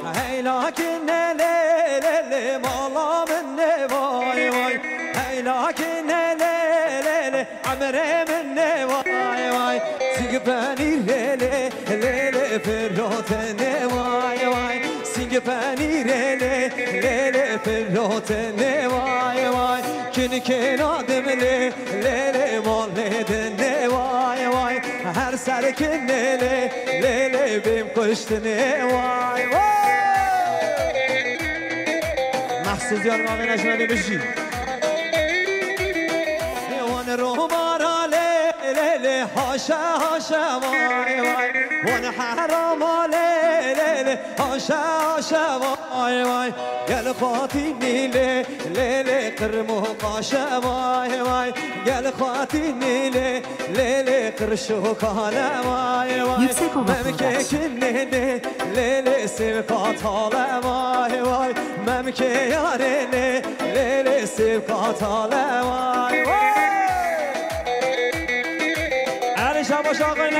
هی لكن ليلي مالا مني واي واي هي لكن ليلي عمري مني واي واي سيقباني ليلي ليلي فروتني واي واي سيقباني ليلي فروتني واي واي كن آدم ليلي مالي دني واي واي هر سر كن ليلي بيم قشتني واي واي محسوس یار مامی نشمده بشی وان رو بارا لیلی هاشا هاشا وای وای وان حراما لیلی هاشا هاشا وای وای گل خاطی نیلی لیلی قرمو قاشا وای وای گل خاطی نیلی لیلی قرشو کالا وای وای ممکه کنیلی لیلی سیوکات حالا وای وای ممکه یاری لیلی سیوکات حالا وای وای علی شباش آقای